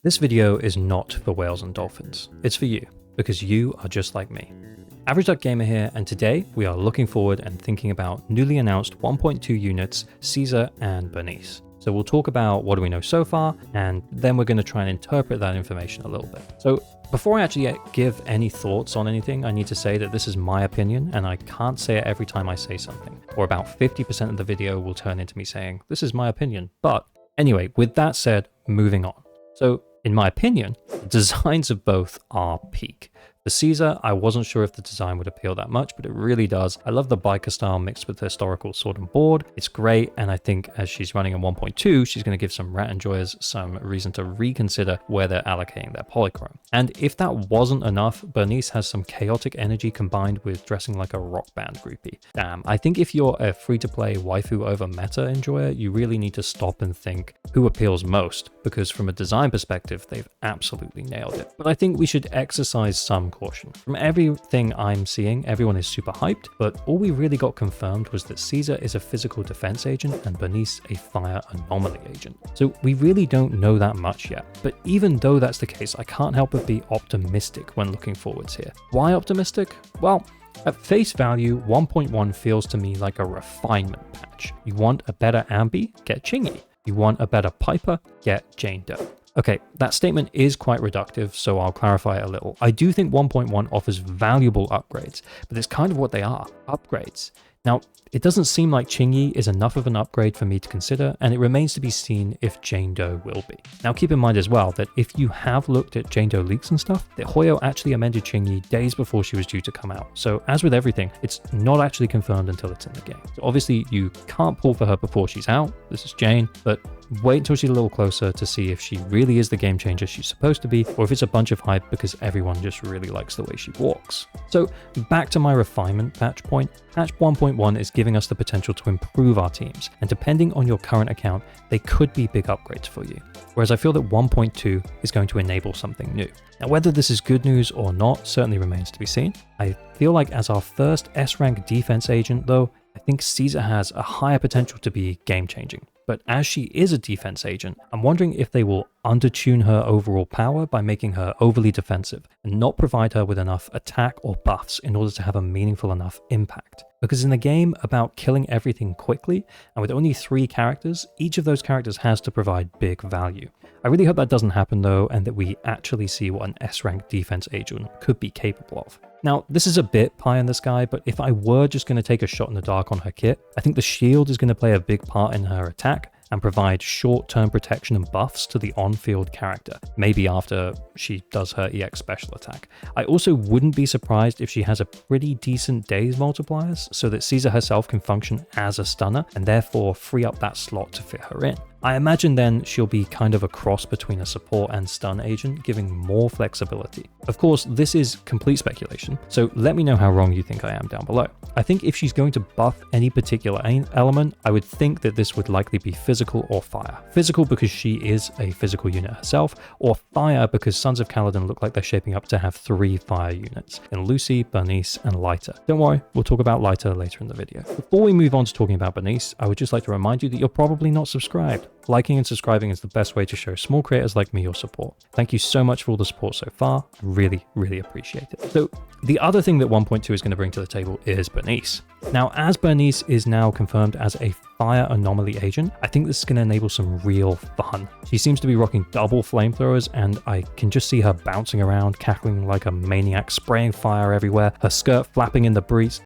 This video is not for whales and dolphins. It's for you, because you are just like me. Average Duck Gamer here, and today we are looking forward and thinking about newly announced 1.2 units, Caesar and Bernice. So we'll talk about what do we know so far, and then we're going to try and interpret that information a little bit. So before I actually give any thoughts on anything, I need to say that this is my opinion, and I can't say it every time I say something, or about 50% of the video will turn into me saying, this is my opinion. But anyway, with that said, moving on. So in my opinion, the designs of both are peak. For Caesar, I wasn't sure if the design would appeal that much, but it really does. I love the biker style mixed with the historical sword and board. It's great, and I think as she's running in 1.2, she's going to give some rat enjoyers some reason to reconsider where they're allocating their polychrome. And if that wasn't enough, Burnice has some chaotic energy combined with dressing like a rock band groupie. Damn, I think if you're a free-to-play waifu over meta enjoyer, you really need to stop and think who appeals most, because from a design perspective, they've absolutely nailed it. But I think we should exercise some caution. From everything I'm seeing, everyone is super hyped, but all we really got confirmed was that Caesar is a physical defense agent and Bernice a fire anomaly agent. So we really don't know that much yet. But even though that's the case, I can't help but be optimistic when looking forwards here. Why optimistic? Well, at face value, 1.1 feels to me like a refinement patch. You want a better Ambi? Get Chingy. You want a better Piper? Get Jane Doe. Okay, that statement is quite reductive, so I'll clarify it a little. I do think 1.1 offers valuable upgrades, but it's kind of what they are, upgrades. Now, it doesn't seem like Chingy is enough of an upgrade for me to consider, and it remains to be seen if Jane Doe will be. Now, keep in mind as well that if you have looked at Jane Doe leaks and stuff, that Hoyo actually amended Chingy days before she was due to come out. So as with everything, it's not actually confirmed until it's in the game. So obviously you can't pull for her before she's out. This is Jane, but wait until she's a little closer to see if she really is the game changer she's supposed to be, or if it's a bunch of hype because everyone just really likes the way she walks. So back to my refinement patch point. Patch 1.1 is giving us the potential to improve our teams, and depending on your current account, they could be big upgrades for you. Whereas I feel that 1.2 is going to enable something new. Now, whether this is good news or not certainly remains to be seen. I feel like as our first S-rank defense agent though, I think Caesar has a higher potential to be game-changing. But as she is a defense agent, I'm wondering if they will undertune her overall power by making her overly defensive and not provide her with enough attack or buffs in order to have a meaningful enough impact. Because in a game about killing everything quickly, and with only 3 characters, each of those characters has to provide big value. I really hope that doesn't happen though, and that we actually see what an S-rank defense agent could be capable of. Now, this is a bit pie in the sky, but if I were just going to take a shot in the dark on her kit, I think the shield is going to play a big part in her attack and provide short-term protection and buffs to the on-field character, maybe after she does her EX special attack. I also wouldn't be surprised if she has a pretty decent days multipliers so that Caesar herself can function as a stunner and therefore free up that slot to fit her in. I imagine then she'll be kind of a cross between a support and stun agent, giving more flexibility. Of course, this is complete speculation, so let me know how wrong you think I am down below. I think if she's going to buff any particular element, I would think that this would likely be physical or fire. Physical because she is a physical unit herself, or fire because Sons of Kaladin look like they're shaping up to have 3 fire units, in Lucy, Burnice, and Lyta. Don't worry, we'll talk about Lyta later in the video. Before we move on to talking about Bernice, I would just like to remind you that you're probably not subscribed. Liking and subscribing is the best way to show small creators like me your support. Thank you so much for all the support so far. I really, really appreciate it. So the other thing that 1.2 is going to bring to the table is Bernice. Now, as Bernice is now confirmed as a fire anomaly agent, I think this is going to enable some real fun. She seems to be rocking double flamethrowers, and I can just see her bouncing around, cackling like a maniac, spraying fire everywhere, her skirt flapping in the breeze.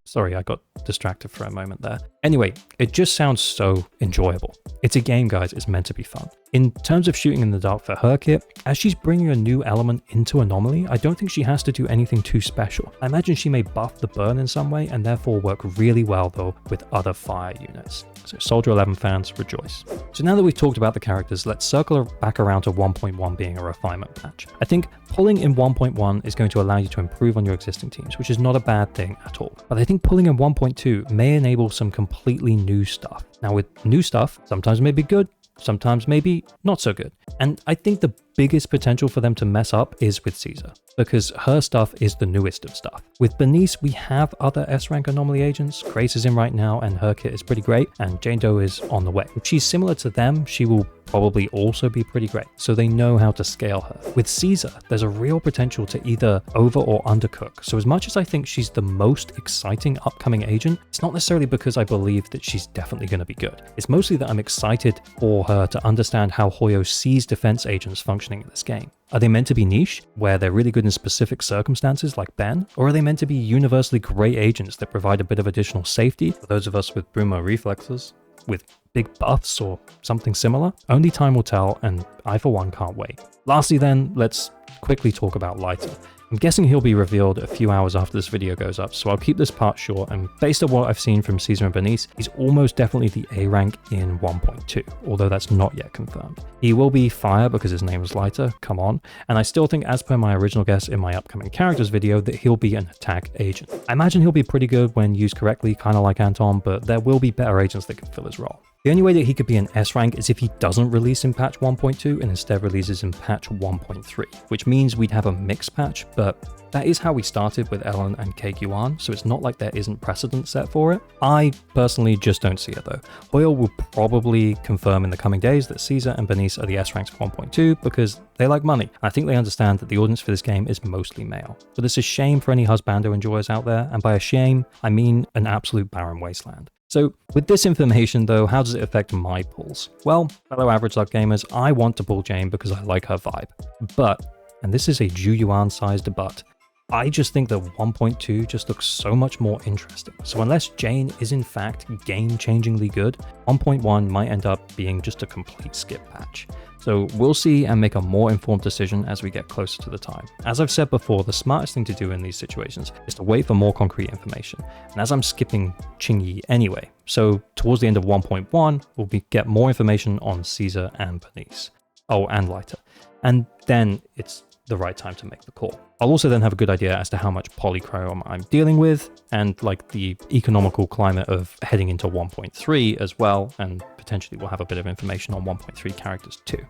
Sorry, I got distracted for a moment there. Anyway, it just sounds so enjoyable. It's a game, guys. It's meant to be fun. In terms of shooting in the dark for her kit, as she's bringing a new element into Anomaly, I don't think she has to do anything too special. I imagine she may buff the burn in some way and therefore work really well though with other fire units. So Soldier 11 fans, rejoice. So now that we've talked about the characters, let's circle back around to 1.1 being a refinement patch. I think pulling in 1.1 is going to allow you to improve on your existing teams, which is not a bad thing at all. But I think pulling in 1.2 may enable some completely new stuff. Now with new stuff, sometimes it may be good, sometimes maybe not so good. And I think the biggest potential for them to mess up is with Caesar, because her stuff is the newest of stuff. With Bernice, we have other S-rank anomaly agents. Grace is in right now, and her kit is pretty great, and Jane Doe is on the way. If she's similar to them, she will probably also be pretty great, so they know how to scale her. With Caesar, there's a real potential to either over or undercook, so as much as I think she's the most exciting upcoming agent, it's not necessarily because I believe that she's definitely going to be good. It's mostly that I'm excited for her to understand how Hoyo sees defense agents functioning in this game. Are they meant to be niche, where they're really good in specific circumstances like Ben? Or are they meant to be universally great agents that provide a bit of additional safety for those of us with Brumo reflexes, with big buffs or something similar? Only time will tell, and I for one can't wait. Lastly then, let's quickly talk about Leiter. I'm guessing he'll be revealed a few hours after this video goes up, so I'll keep this part short, and based on what I've seen from Caesar and Bernice, he's almost definitely the A rank in 1.2, although that's not yet confirmed. He will be fire because his name is Leiter, come on, and I still think, as per my original guess in my upcoming characters video, that he'll be an attack agent. I imagine he'll be pretty good when used correctly, kind of like Anton, but there will be better agents that can fill his role. The only way that he could be an S rank is if he doesn't release in patch 1.2 and instead releases in patch 1.3, which means we'd have a mixed patch, but that is how we started with Ellen and KQan, so it's not like there isn't precedent set for it. I personally just don't see it though. Hoyle will probably confirm in the coming days that Caesar and Bernice are the S ranks for 1.2 because they like money. I think they understand that the audience for this game is mostly male. But it's a shame for any husbando enjoyers out there, and by a shame, I mean an absolute barren wasteland. So with this information though, how does it affect my pulls? Well, fellow average luck gamers, I want to pull Jane because I like her vibe. But, and this is a Ju Yuan sized but, I just think that 1.2 just looks so much more interesting. So unless Jane is in fact game-changingly good, 1.1 might end up being just a complete skip patch. So we'll see and make a more informed decision as we get closer to the time. As I've said before, the smartest thing to do in these situations is to wait for more concrete information. And as I'm skipping Qingyi anyway, so towards the end of 1.1, we'll get more information on Caesar and Bernice. Oh, and Leiter. And then it's the right time to make the call. I'll also then have a good idea as to how much polychrome I'm dealing with and like the economical climate of heading into 1.3 as well, and potentially we'll have a bit of information on 1.3 characters too.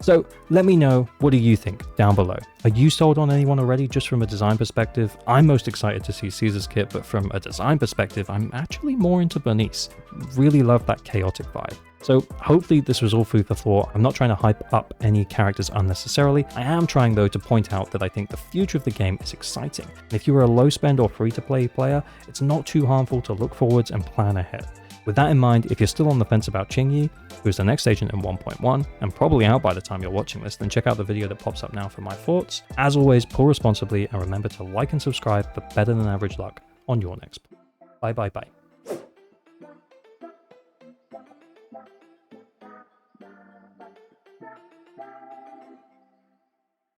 So let me know, what do you think down below? Are you sold on anyone already just from a design perspective? I'm most excited to see Caesar's kit, but from a design perspective, I'm actually more into Bernice. Really love that chaotic vibe. So hopefully this was all food for thought. I'm not trying to hype up any characters unnecessarily. I am trying though to point out that I think the future of the game is exciting. And if you're a low spend or free to play player, it's not too harmful to look forwards and plan ahead. With that in mind, if you're still on the fence about Qingyi, who's the next agent in 1.1, and probably out by the time you're watching this, then check out the video that pops up now for my thoughts. As always, pull responsibly and remember to like and subscribe for better than average luck on your next pull. Bye bye bye.